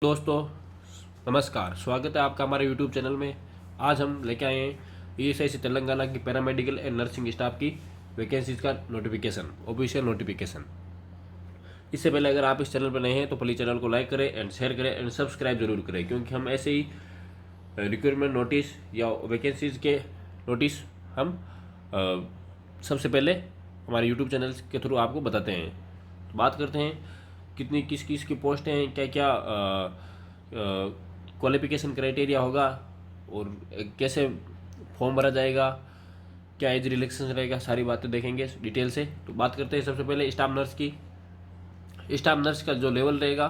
दोस्तों, नमस्कार। स्वागत है आपका हमारे यूट्यूब चैनल में। आज हम लेके आए हैं ईएसआईसी तेलंगाना की पैरामेडिकल एंड नर्सिंग स्टाफ की वैकेंसीज का नोटिफिकेशन, ऑफिशियल नोटिफिकेशन। इससे पहले अगर आप इस चैनल पर नए हैं तो प्लीज़ चैनल को लाइक करें एंड शेयर करें एंड सब्सक्राइब जरूर करें, क्योंकि हम ऐसे ही रिक्वायरमेंट नोटिस या वैकेंसीज के नोटिस हम सबसे पहले हमारे यूट्यूब चैनल के थ्रू आपको बताते हैं। तो बात करते हैं कितनी किस किस की पोस्ट हैं, क्या क्या क्वालिफिकेशन क्राइटेरिया होगा और कैसे फॉर्म भरा जाएगा, क्या एज रिलैक्सेशन रहेगा, सारी बातें देखेंगे डिटेल से। तो बात करते हैं सबसे पहले स्टाफ नर्स की। स्टाफ नर्स का जो लेवल रहेगा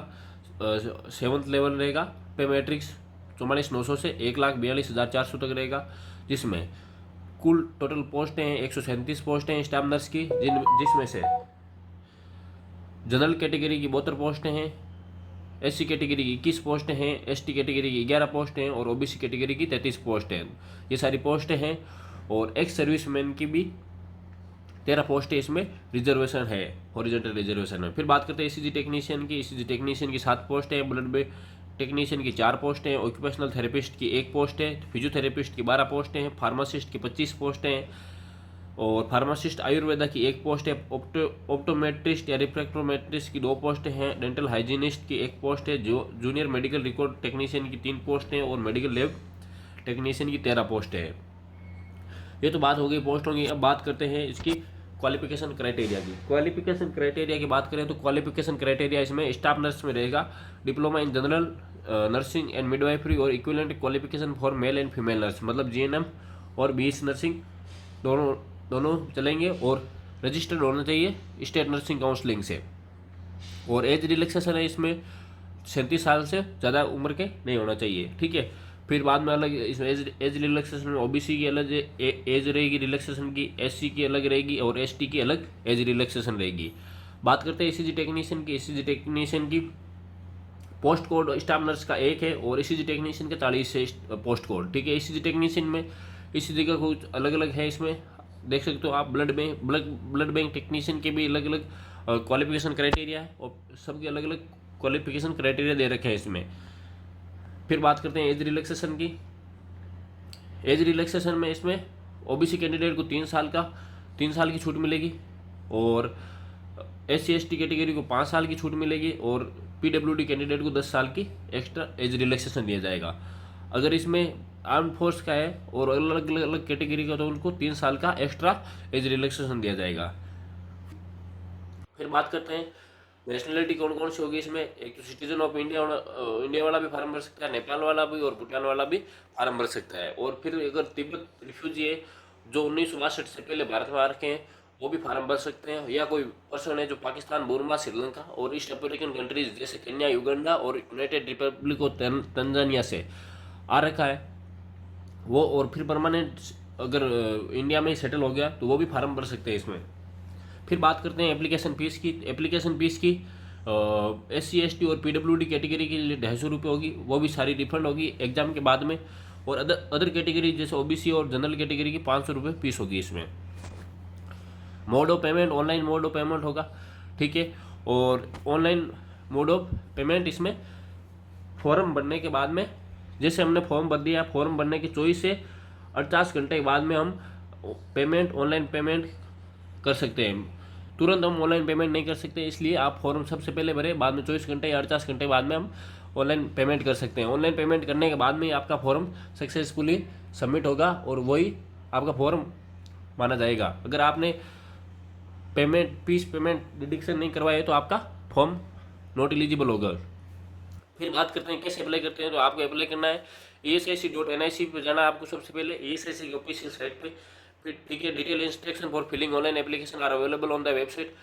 7th लेवल रहेगा। पे मैट्रिक्स 44,900 से 1,42,400 तक रहेगा, जिसमें कुल टोटल पोस्ट हैं 137 पोस्ट हैं स्टाफ नर्स की, जिसमें से जनरल कैटेगरी की 72 पोस्टें हैं, एससी कैटेगरी की 21 पोस्टें हैं, एसटी कैटेगरी की 11 पोस्टें हैं और ओबीसी कैटेगरी की 33 पोस्टें हैं। ये सारी पोस्टें हैं और एक्स सर्विसमैन की भी 13 पोस्टें इसमें रिजर्वेशन है, हॉरिजॉन्टल रिजर्वेशन है। फिर बात करते हैं ईसीजी टेक्नीशियन की। ईसीजी टेक्नीशियन की 7 पोस्टें हैं, ब्लड बैंक टेक्नीशियन की 4 पोस्टें हैं, ऑक्यूपेशनल थेरेपिस्ट की 1 पोस्ट है, फिजियोथेरेपिस्ट की 12 पोस्टें हैं, फार्मासिस्ट की 25 पोस्टें हैं और फार्मासिस्ट आयुर्वेदा की 1 पोस्ट है, ऑप्टोमेट्रिस्ट या रिफ्रैक्टोमेट्रिस्ट की 2 पोस्टें हैं, डेंटल हाइजीनिस्ट की 1 पोस्ट है, जो जूनियर मेडिकल रिकॉर्ड टेक्नीशियन की 3 पोस्टें हैं और मेडिकल लैब टेक्नीशियन की 13 पोस्टें हैं। ये तो बात हो गई पोस्टों की। अब बात करते हैं इसकी क्वालिफिकेशन क्राइटेरिया की। क्वालिफिकेशन क्राइटेरिया की बात करें तो क्वालिफिकेशन क्राइटेरिया इसमें स्टाफ नर्स में रहेगा diploma in general nursing and midwifery और equivalent qualification for male and female nurse, मतलब जीएनएम और बीएस नर्सिंग दोनों दोनों चलेंगे और रजिस्टर्ड होना चाहिए स्टेट नर्सिंग काउंसलिंग से। और एज रिलैक्सेशन है इसमें 37 साल से ज़्यादा उम्र के नहीं होना चाहिए, ठीक है। फिर बाद में अलग इसमें एज रिलैक्सेशन में ओबीसी की अलग एज रहेगी रिलैक्सेशन की, एससी की अलग रहेगी और एसटी की अलग एज रिलैक्सेशन रहेगी। बात करते हैं ईसीजी टेक्नीशियन की। ईसीजी टेक्नीशियन की पोस्ट कोड स्टाफ नर्स का 1 है और ईसीजी टेक्नीशियन का 40 है पोस्ट कोड, ठीक है। ईसीजी टेक्नीशियन में ईसीजी का कुछ अलग अलग है, इसमें देख सकते हो आप। ब्लड बैंक टेक्नीशियन के भी अलग अलग क्वालिफिकेशन क्राइटेरिया है और सबके अलग अलग क्वालिफिकेशन क्राइटेरिया दे रखे हैं इसमें। फिर बात करते हैं एज रिलैक्सेशन की। एज रिलैक्सेशन में इसमें ओबीसी कैंडिडेट को 3 साल की छूट मिलेगी और एससी एसटी कैटेगरी को 5 साल की छूट मिलेगी और पीडब्ल्यूडी कैंडिडेट को 10 साल की एक्स्ट्रा एज रिलैक्सेशन दिया जाएगा। अगर इसमें आर्म फोर्स का है और अलग अलग कैटेगरी का तो उनको 3 साल का एक्स्ट्रा एज रिलैक्सेशन दिया जाएगा। फिर बात करते हैं नेशनलिटी कौन कौन सी होगी इसमें। एक तो सिटीजन ऑफ इंडिया इंडिया वाला भी फार्म भर सकता है, नेपाल वाला भी और भूटान वाला भी फार्म भर सकता है। और फिर अगर तिब्बत रिफ्यूजी है जो 1962 से पहले भारत में आ रखे हैं वो भी फार्म भर सकते हैं, या कोई पर्सन है जो पाकिस्तान, बुर्मा, श्रीलंका और ईस्ट अफ्रीकन कंट्रीज जैसे केन्या, युगांडा और यूनाइटेड रिपब्लिक ऑफ तंजानिया से आ रखा है वो, और फिर परमानेंट अगर इंडिया में ही सेटल हो गया तो वो भी फार्म भर सकते हैं इसमें। फिर बात करते हैं एप्लीकेशन फीस की। एप्लीकेशन फीस की SC ST और PWD कैटेगरी के लिए 250 रुपये होगी, वो भी सारी रिफंड होगी एग्जाम के बाद में। और अदर कैटेगरी जैसे OBC और जनरल कैटेगरी की 500 रुपये फीस होगी इसमें। Mode of payment online mode of payment होगा, ठीक है। और ऑनलाइन मोड ऑफ पेमेंट इसमें फॉर्म भरने के बाद में, जैसे हमने फॉर्म भर दिया, फॉर्म भरने के 24 से 48 घंटे के बाद में हम पेमेंट ऑनलाइन पेमेंट कर सकते हैं। तुरंत हम ऑनलाइन पेमेंट नहीं कर सकते, इसलिए आप फॉर्म सबसे पहले भरें, बाद में 24 घंटे या 48 घंटे बाद में हम ऑनलाइन पेमेंट कर सकते हैं। ऑनलाइन पेमेंट करने के बाद में आपका फॉर्म सक्सेसफुली सबमिट होगा और वही आपका फॉर्म माना जाएगा। अगर आपने पेमेंट डिडक्शन नहीं करवाए तो आपका फॉर्म नॉट एलिजिबल होगा। फिर बात करते हैं कैसे अप्लाई करते हैं। तो आपको अप्लाई करना है ESIC.NIC पर जाना है आपको सबसे पहले, ESIC की ऑफिशियल साइट पे। फिर ठीक है, detail instruction for filling online application are available on the website.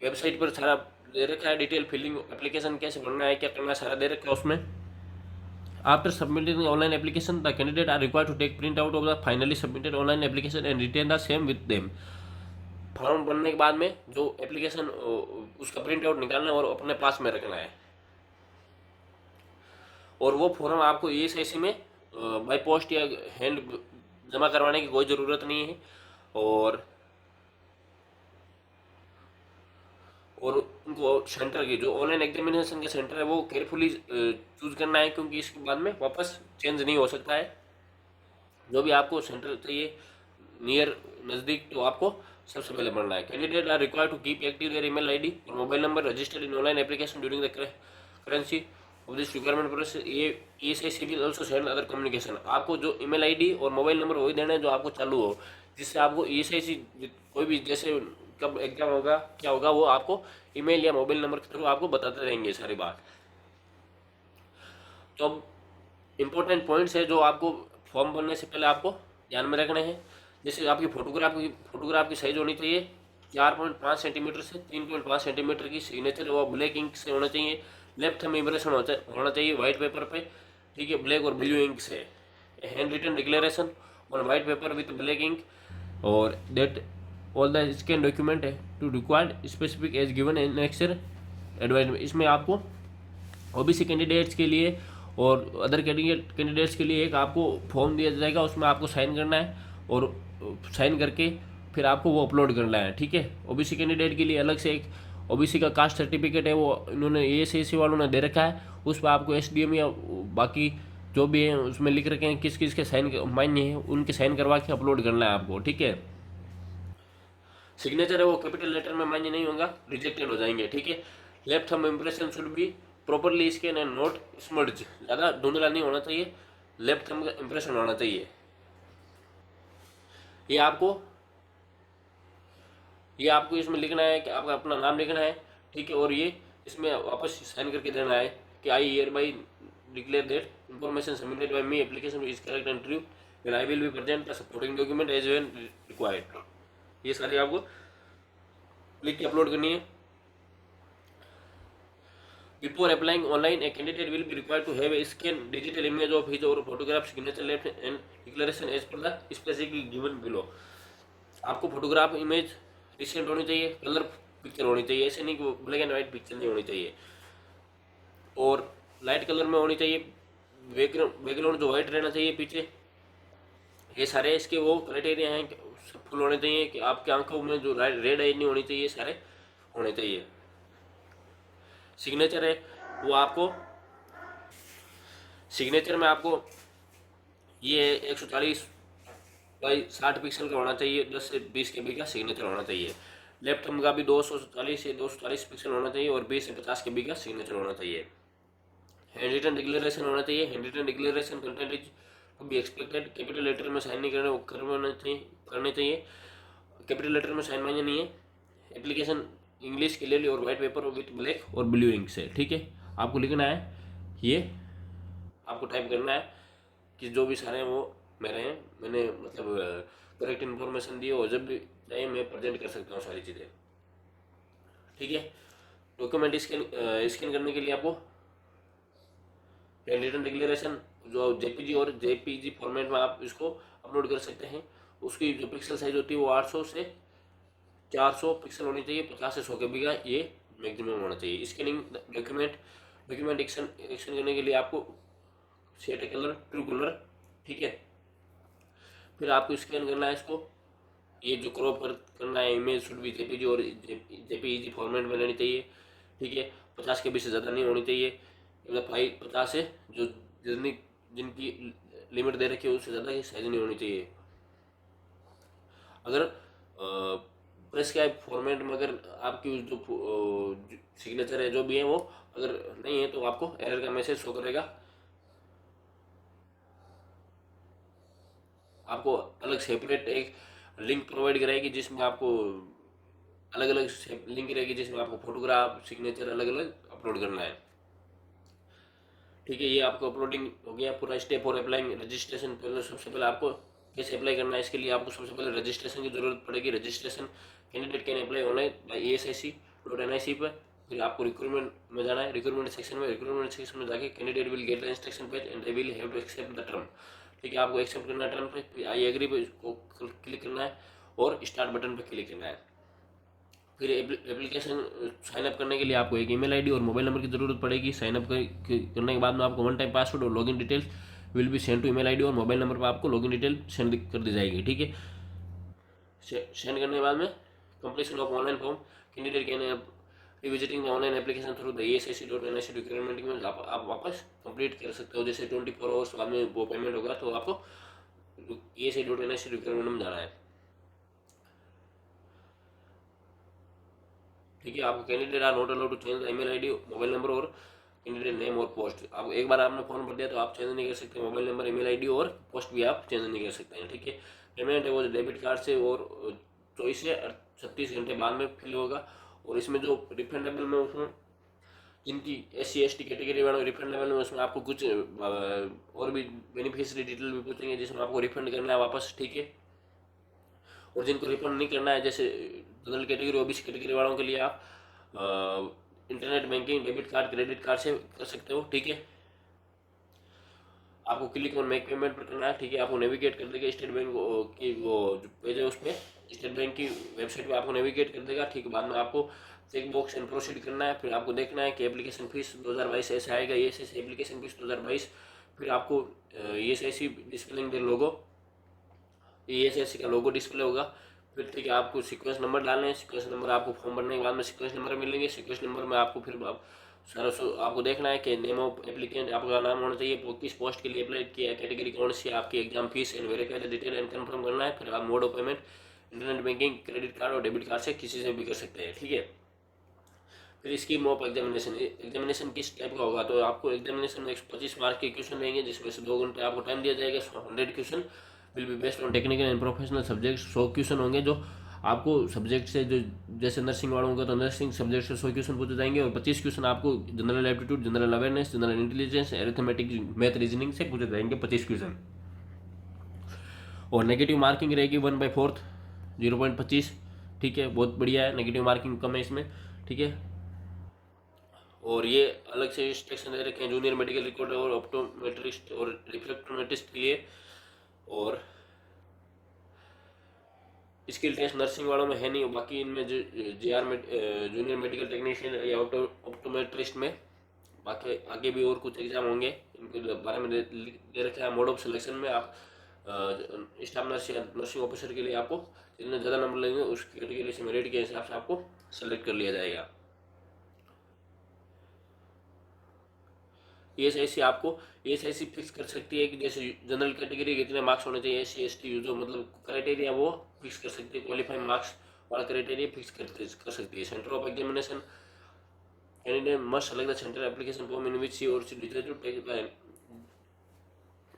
Website पर सारा दे रखा है, डिटेल फिलिंग एप्लीकेशन कैसे भरना है, क्या करना है, सारा दे रखा है उसमें। After submitting online application the candidate are required to take print out of the finally submitted online application and retain the same with them. Form भरने के बाद में जो एप्लीकेशन उसका प्रिंट आउट निकालना है और अपने पास में रखना है। और वो फॉर्म आपको ESIC में बाय पोस्ट या हैंड जमा करवाने की कोई ज़रूरत नहीं है। और उनको सेंटर की जो ऑनलाइन एग्जामिनेशन का सेंटर है वो केयरफुली चूज करना है, क्योंकि इसके बाद में वापस चेंज नहीं हो सकता है। जो भी आपको सेंटर चाहिए नियर नज़दीक, तो आपको सबसे पहले भरना है। Candidate are required to keep active their email ID और mobile number registered in online application during the currency of this requirement process. ये ESIC will also send other communication. आपको जो ईमेल आईडी और मोबाइल नंबर वही देना है जो आपको चालू हो, जिससे आपको ESIC कोई भी जैसे कब एग्जाम होगा क्या होगा वो आपको ईमेल या मोबाइल नंबर के थ्रू आपको बताते रहेंगे सारी बात। तो अब इम्पोर्टेंट पॉइंट्स है जो आपको फॉर्म भरने से पहले आपको ध्यान में रखने हैं। जैसे आपकी फोटोग्राफ की साइज होनी चाहिए 4.5 सेंटीमीटर से 3.5 सेंटीमीटर की। सिग्नेचर वो ब्लैक इंक से होना चाहिए। लेफ्ट थंब इम्प्रेशन होना चाहिए वाइट पेपर पे, ठीक है, ब्लैक और ब्लू इंक से। Hand written declaration on white paper with black ink और that all the scan document है to required specific as given in next advertisement. इसमें आपको OBC कैंडिडेट्स के लिए और अदर कैंडिडेट्स के लिए एक आपको फॉर्म दिया जाएगा, उसमें आपको साइन करना है और साइन करके फिर आपको वो अपलोड करना है, ठीक है। OBC कैंडिडेट के लिए अलग से एक OBC का कास्ट सर्टिफिकेट है, वो इन्होंने ESIC वालों ने दे रखा है। उस पर आपको SDM या बाकी जो भी है उसमें लिख रखे हैं किस किस के साइन मान्य है, उनके साइन करवा के अपलोड करना है आपको, ठीक है। सिग्नेचर है वो कैपिटल लेटर में मान्य नहीं होगा, रिजेक्टेड हो जाएंगे, ठीक है। Left thumb impression should be properly scan and not smudge. ज़्यादा धुंधला नहीं होना चाहिए, लेफ्ट थंब का इम्प्रेशन होना चाहिए। ये आपको इसमें लिखना है कि आपका अपना नाम लिखना है, ठीक है। और ये इसमें वापस साइन करके देना है कि I hereby declare that information submitted by me application is correct and true and I will be present the supporting document as when required. ये सारी आपको लिख के अपलोड करनी है। Before applying online, a candidate will be required to have a scanned digital image of his or photograph signature left and declaration as per the specifically given below। आपको photograph image recent होनी चाहिए, colour picture होनी चाहिए, ऐसे नहीं कि black and white picture नहीं होनी चाहिए, और लाइट कलर में होनी चाहिए। बैकग्राउंड जो वाइट रहना चाहिए पीछे। ये सारे इसके वो क्राइटेरिया हैं, फुल होने चाहिए कि आपकी आंखों में जो रेड आई नहीं होनी चाहिए, सारे होने चाहिए। सिग्नेचर है वो आपको सिग्नेचर में आपको ये 140 बाई 60 पिक्सल का होना चाहिए, 10 से 20 KB का सिग्नेचर होना चाहिए। लेफ्ट थंब का भी 240 से 240 पिक्सल होना चाहिए और 20 से 50 KB का सिग्नेचर होना चाहिए। हैंड रिटन डिक्लेरेशन होना चाहिए। Hand written declaration content is to be expected. Capital letter में साइन नहीं करने चाहिए। कैपिटल लेटर में साइन मान्य नहीं है। एप्लीकेशन इंग्लिश क्लियरली और वाइट पेपर विथ ब्लैक और ब्लू इंक से, ठीक है। आपको लिखना है, ये आपको टाइप करना है कि जो भी सारे हैं वो मेरे हैं, मैंने मतलब करेक्ट इन्फॉर्मेशन दी और जब भी चाहिए मैं प्रेजेंट कर सकता हूँ सारी चीज़ें, ठीक है। डॉक्यूमेंट स्कैन करने के लिए आपको रिटन डिक्लेरेशन जो JPG और JPG फॉर्मेट में आप इसको अपलोड कर सकते हैं। उसकी जो पिक्सल साइज होती है वो 800 से 400 पिक्सल होनी चाहिए। 50 से 100 KB का ये मैक्सिमम होना चाहिए। स्कैनिंग डॉक्यूमेंट एक्शन करने के लिए आपको सेट ए कलर ट्रू कलर, ठीक है। फिर आपको स्कैन करना है इसको। ये जो क्रॉप करना है इमेज शुड भी JPG और JPEG फॉर्मेट में लेनी चाहिए, ठीक है। 50 KB से ज़्यादा नहीं होनी चाहिए। 50 से जो जिनकी लिमिट दे रखी है उससे ज़्यादा की साइज नहीं होनी चाहिए। अगर प्रेस्क्राइब फॉर्मेट में अगर आपकी जो सिग्नेचर है जो भी है वो अगर नहीं है तो आपको एरर का मैसेज शो करेगा। आपको अलग सेपरेट एक लिंक प्रोवाइड कराएगी जिसमें आपको अलग अलग लिंक रहेगी जिसमें आपको फोटोग्राफ सिग्नेचर अलग अलग अपलोड करना है, ठीक है। ये आपको अपलोडिंग हो गया पूरा स्टेप। और अप्लाइंग रजिस्ट्रेशन, पहले सबसे पहले आपको कैसे अप्लाई करना है इसके लिए आपको सबसे पहले रजिस्ट्रेशन की जरूरत पड़ेगी। Registration candidate can apply online buy ESIC.NIC पर। फिर आपको रिक्रूटमेंट में जाना है। रिक्रूटमेंट सेक्शन में जाके candidate will get the instruction page and they will have to accept the term, ठीक है। आपको एक्सेप्ट करना है टर्म पे, फिर आई एग्री पे क्लिक करना है और स्टार्ट बटन पर क्लिक करना है। फिर एप्लीकेशन साइन अप करने के लिए आपको एक ईमेल आईडी और मोबाइल नंबर की ज़रूरत पड़ेगी। साइन अप करने के बाद में आपको 1 टाइम पासवर्ड और login details will be send to email ID और मोबाइल नंबर पर आपको लॉगिन डिटेल सेंड कर दी जाएगी, ठीक है। सेंड करने के बाद में completion of online form candidate can visiting online application through the ESIC.NIC requirement में आप वापस कंप्लीट कर सकते हो। जैसे 24 आवर्स बाद में वो पेमेंट होगा तो आपको ESIC.NIC रिक्वायरमेंट में जाना है। ठीक है, आपको candidate are not allowed to change email ID, mobile number और कैंडिडेट नेम और पोस्ट। आप एक बार आपने फॉर्म भर दिया तो आप चेंज नहीं कर सकते, मोबाइल नंबर, ईमेल आईडी और पोस्ट भी आप चेंज नहीं कर सकते हैं। ठीक है, पेमेंट है वो डेबिट कार्ड से और 24 से 36 घंटे बाद में फिल होगा। और इसमें जो रिफंडेबल में उसमें जिनकी SC ST कैटेगरी वालों रिफंडेबल में उसमें आपको कुछ और भी बेनिफिशियरी डिटेल भी पूछेंगे जिसमें आपको रिफंड करना है वापस। ठीक है, और जिनको रिफंड नहीं करना है जैसे जनरल कैटेगरी OBC कैटेगरी वालों के लिए आप internet banking, debit card, credit card से कर सकते हो। ठीक है, आपको क्लिक ऑन मेक पेमेंट पर करना है। ठीक है, आपको नेविगेट कर देगा स्टेट बैंक की वो जो पेज है उस पर, स्टेट बैंक की वेबसाइट पे आपको नेविगेट कर देगा। ठीक है, बाद में आपको चेक बॉक्स एंड प्रोसीड करना है। फिर आपको देखना है कि एप्लीकेशन फीस 2022 ऐसे आएगा, ESIC एप्लीकेशन फीस 2022। फिर आपको ESIC displaying the logo, ESIC का लोगो डिस्प्ले होगा। फिर ठीक है, आपको सीक्वेंस नंबर डालने हैं। सीक्वेंस नंबर आपको फॉर्म भरने के बाद में सीक्वेंस नंबर मिलेंगे। सीक्वेंस नंबर में आपको फिर सारा आपको देखना है कि नेम ऑफ एप्लीकेंट आपका नाम होना चाहिए, किस पोस्ट के लिए अप्लाई किया है, कैटेगरी कौन सी, आपकी exam fees and verify the detail and confirm करना है। फिर आप mode of payment internet banking, credit card और डेबिट कार्ड से किसी से भी कर सकते हैं। ठीक है, फिर स्कीम ऑफ एग्जामिनेशन किस टाइप का होगा तो आपको एग्जामिनेशन में 125 मार्क के क्वेश्चन रहेंगे जिसमें से 2 घंटे आपको टाइम दिया जाएगा। 100 question will be based on technical and professional subject. 100 question होंगे जो आपको सब्जेक्ट से, जो जैसे नर्सिंग वालों का तो नर्सिंग सब्जेक्ट से 100 क्वेश्चन पूछे जाएंगे और 25 क्वेश्चन आपको general aptitude, general awareness, general intelligence, arithmetic, math, reasoning से पूछे जाएंगे 25 क्वेश्चन। और नेगेटिव मार्किंग रहेगी 1/4 0.25। ठीक है, बहुत बढ़िया है, नेगेटिव मार्किंग कम है इसमें। ठीक है, और ये अलग से इंस्ट्रक्शन दे रखे हैं जूनियर मेडिकल रिकॉर्ड और ऑप्टोमेट्रिस्ट और रिफ्लेक्टोमेट्रिस्ट के लिए। और स्किल टेस्ट नर्सिंग वालों में है नहीं, बाकी इनमें जो जूनियर मेडिकल टेक्नीशियन या ऑप्टोमेट्रिस्ट में बाकी आगे भी और कुछ एग्जाम होंगे, इनके बारे में दे रखा है। मोड ऑफ सिलेक्शन में आप स्टाफ नर्स या नर्सिंग ऑफिसर के लिए आपको जितने ज़्यादा नंबर लेंगे उस कैटेगरी से मेरिट के हिसाब से आपको सेलेक्ट कर लिया जाएगा। ESIC आपको ESIC फिक्स कर सकती है कि जैसे जनरल कैटेगरी कितने मार्क्स होने चाहिए, SC ST जो मतलब क्राइटेरिया वो फिक्स कर सकती है, क्वालिफाइंग मार्क्स वाला क्राइटेरिया फिक्स कर सकती है। Centre of examination candidate must select the centre application form in which he और शी डिसाइड टू टेक।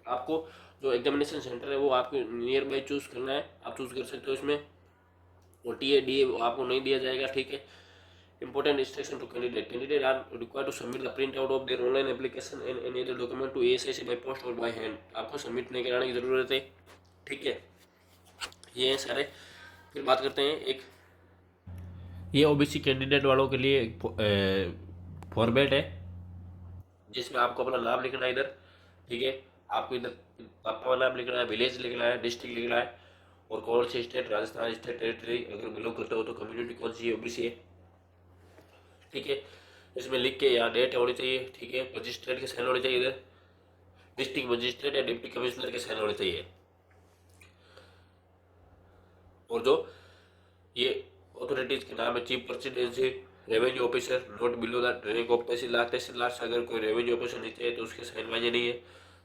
आपको जो एग्जामिनेशन सेंटर है वो आपको नियर बाई चूज़ करना है, आप चूज़ कर सकते हो इसमें। और TA DA आपको नहीं दिया जाएगा। ठीक है, important instruction to candidate are required to submit the print out of their online application and any other document to ESIC by post or by hand। आपको सबमिट नहीं कराने की ज़रूरत है। ठीक है, ये हैं सारे। फिर बात करते हैं एक ये OBC कैंडिडेट वालों के लिए फॉर्मेट है जिसमें आपको अपना नाम लिखना है इधर। ठीक है, आपको इधर पापा का नाम लिखना है, विलेज लिखना है, डिस्ट्रिक्ट लिखना है और कौन से स्टेट, राजस्थान स्टेट, टेरिटरी अगर बिलोंग करते हो तो कम्युनिटी कौन सी है, OBC है। ठीक है, इसमें लिख के यहाँ डेट होनी चाहिए। ठीक है, मजिस्ट्रेट के साइन होने चाहिए, इधर डिस्ट्रिक्ट मजिस्ट्रेट या डिप्टी कमिश्नर के साइन होने चाहिए। और जो ये अथॉरिटीज के नाम है chief presidency, revenue officer not below the rank of tehsildar से अगर कोई रेवेन्यू ऑफिसर नीचे है तो उसके साइन मान्य नहीं है।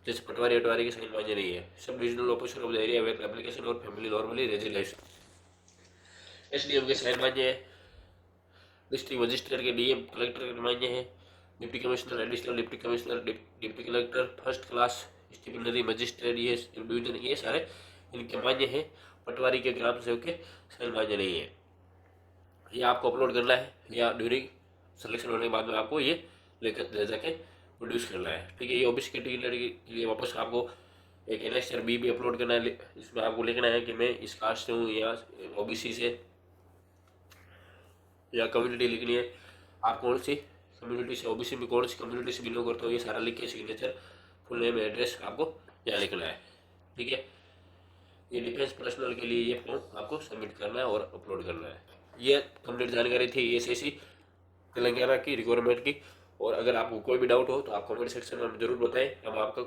जैसे पटवारी अटवारी के साइन मान्य नहीं है। Sub divisional officer of the area where application और फैमिली नॉर्मली रेजिडेंस, SDM के साइन मान्य है। डिस्ट्रिक्ट मजिस्ट्रेट के DM कलेक्टर के मान्य है। Deputy commissioner, additional deputy commissioner, deputy collector, first class stipendiary magistrate, ये डिवीजन, ये सारे इनके मान्य है। पटवारी के ग्राम सेवक के साइन मान्य नहीं है। ये आपको अपलोड करना है या ड्यूरिंग सिलेक्शन होने के बाद में आपको ये लेकर ले जाके प्रोड्यूस करना है। ठीक है, ये OBC कैटेगरी के लिए वापस आपको एक NSR B भी अपलोड करना है। इसमें आपको लिखना है कि मैं इस कास्ट से हूँ या OBC से, या कम्युनिटी लिखनी है आप कौन सी कम्युनिटी से, OBC में कौन सी कम्युनिटी से बिलोंग करते हो, ये सारा लिख के सिग्नेचर, फुल नेम, एड्रेस आपको यहाँ लिखना है। ठीक है, ये डिफेंस पर्सनल के लिए ये फॉर्म आपको सबमिट करना है और अपलोड करना है। ये कंप्लीट जानकारी थी ESIC तेलंगाना की रिक्वायरमेंट की। और अगर आपको कोई भी डाउट हो तो आप कमेंट सेक्शन में जरूर बताएं, हम आपका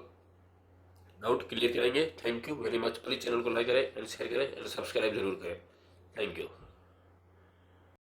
डाउट क्लियर करेंगे। Thank you very much. Please channel को लाइक करें एंड शेयर करें एंड सब्सक्राइब जरूर करें। Thank you.